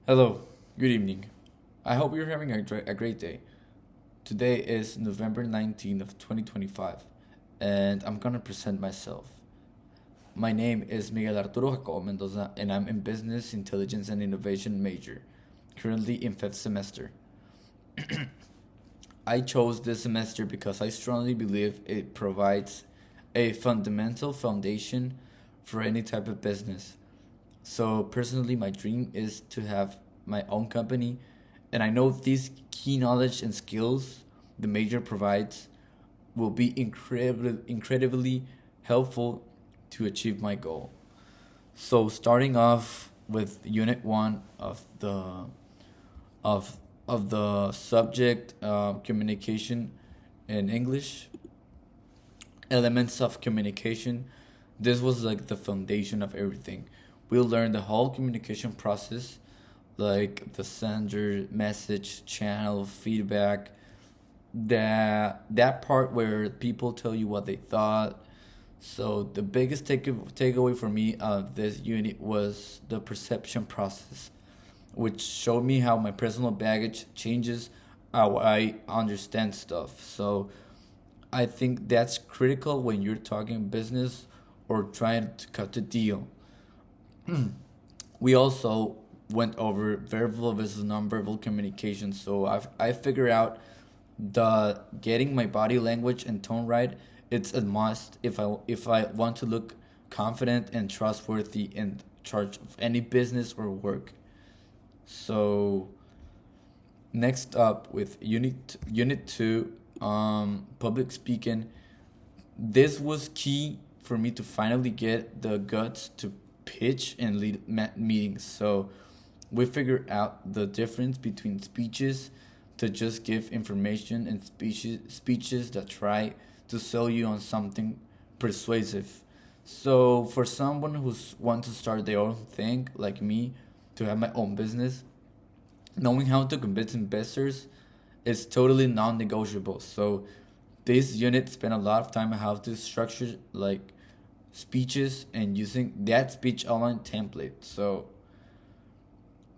Hello, good evening. I hope you're having a great day. Today is November 19th of 2025, and I'm gonna present myself. My name is Miguel Arturo Jacobo Mendoza, and I'm in Business Intelligence and Innovation major, currently in 5th semester. I chose this semester because I strongly believe it provides a fundamental foundation for any type of business. So personally, my dream is to have my own company, and I know these key knowledge and skills the major provides will be incredibly helpful to achieve my goal. So starting off with Unit One of of the subject communication in English, elements of communication. This was like the foundation of everything. We learned the whole communication process, like the sender, message, channel, feedback, that part where people tell you what they thought. So the biggest takeaway for me of this unit was the perception process, which showed me how my personal baggage changes how I understand stuff. So I think that's critical when you're talking business or trying to cut a deal. We also went over verbal versus nonverbal communication. So I figured out the getting my body language and tone right. It's a must if I want to look confident and trustworthy in charge of any business or work. So next up with unit two, public speaking. This was key for me to finally get the guts to pitch and lead meetings. So we figured out the difference between speeches to just give information and speeches that try to sell you on something persuasive. So for someone who's want to start their own thing like me, to have my own business, knowing how to convince investors is totally non-negotiable. So this unit spent a lot of time on how to structure like speeches and using that speech outline template. So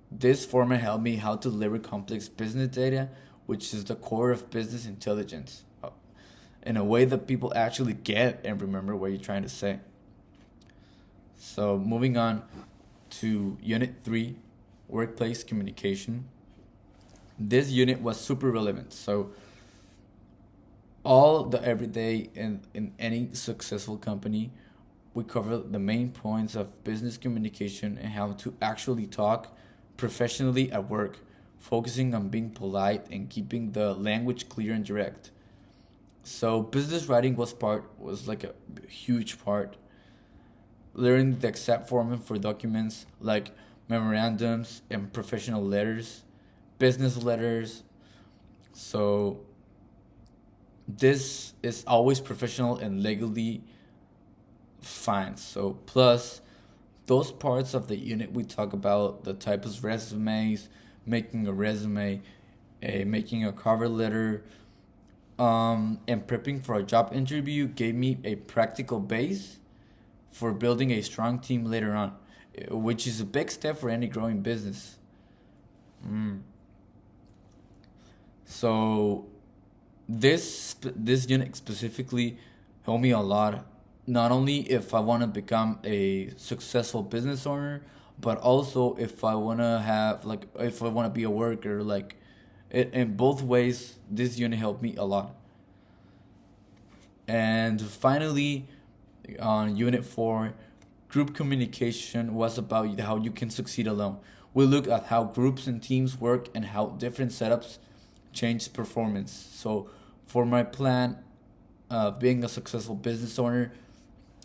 this format helped me how to deliver complex business data, which is the core of business intelligence, in a way that people actually get and remember what you're trying to say. So moving on to unit three, workplace communication. This unit was super relevant. So all the everyday in any successful company, we cover the main points of business communication and how to actually talk professionally at work, focusing on being polite and keeping the language clear and direct. So business writing was like a huge part. Learning the exact format for documents like memorandums and professional letters, business letters. So this is always professional and legally fine. So plus those parts of the unit we talk about the type of resumes, making a resume, making a cover letter, and prepping for a job interview gave me a practical base for building a strong team later on, which is a big step for any growing business. Mm. So this unit specifically helped me a lot. Not only if I want to become a successful business owner, but also if I want to have like if I want to be a worker. Like in both ways, this unit helped me a lot. And finally, on Unit 4, group communication was about how you can succeed alone. We look at how groups and teams work and how different setups change performance. So, for my plan of being a successful business owner,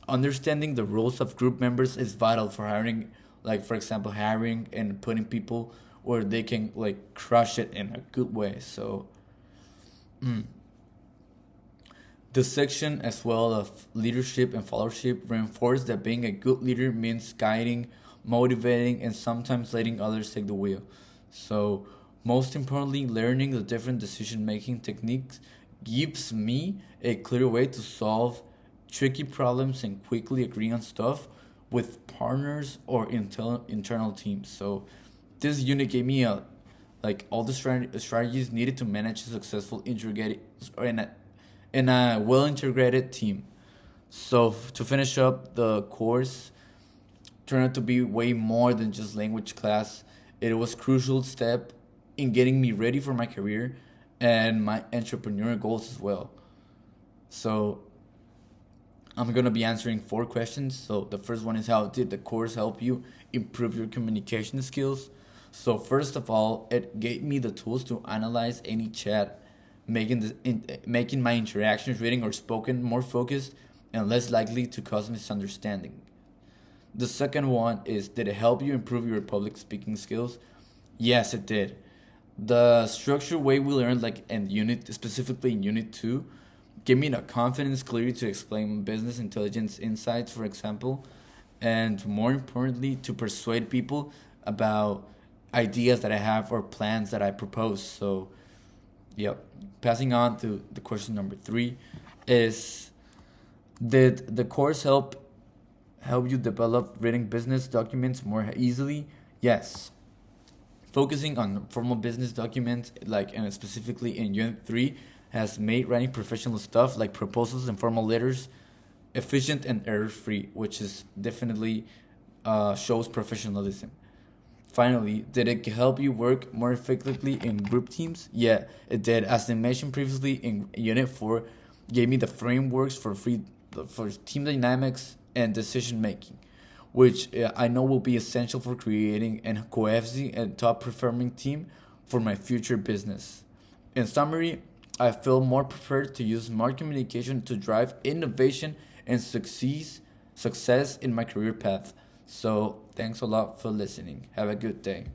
understanding the roles of group members is vital for hiring, like, for example, hiring and putting people where they can, like, crush it in a good way. So, the section, as well of leadership and followership, reinforced that being a good leader means guiding, motivating, and sometimes letting others take the wheel. So, most importantly, learning the different decision making techniques gives me a clear way to solve tricky problems and quickly agree on stuff with partners or internal teams. So, This unit gave me a like all the strategies needed to manage a successful integrated or in a well integrated team. So to finish up the course, turned out to be way more than just language class. It was crucial step in getting me ready for my career and my entrepreneurial goals as well. So I'm gonna be answering four questions. So the first one is, how did the course help you improve your communication skills? So first of all, it gave me the tools to analyze any chat, making my interactions, written or spoken, more focused and less likely to cause misunderstanding. The second one is, did it help you improve your public speaking skills? Yes, it did. The structured way we learned, like in unit, specifically in unit two, gave me the confidence clearly to explain business intelligence insights, for example, and more importantly, to persuade people about ideas that I have or plans that I propose. So, yep. Passing on to the question number three is, did the course help you develop written business documents more easily? Yes. Focusing on formal business documents, like and specifically in Unit 3, has made writing professional stuff like proposals and formal letters efficient and error free, which is definitely shows professionalism. Finally, did it help you work more effectively in group teams? Yeah, it did. As I mentioned previously, in Unit 4, gave me the frameworks for team dynamics and decision making, which I know will be essential for creating a cohesive and top performing team for my future business. In summary, I feel more prepared to use smart communication to drive innovation and success in my career path. So, thanks a lot for listening. Have a good day.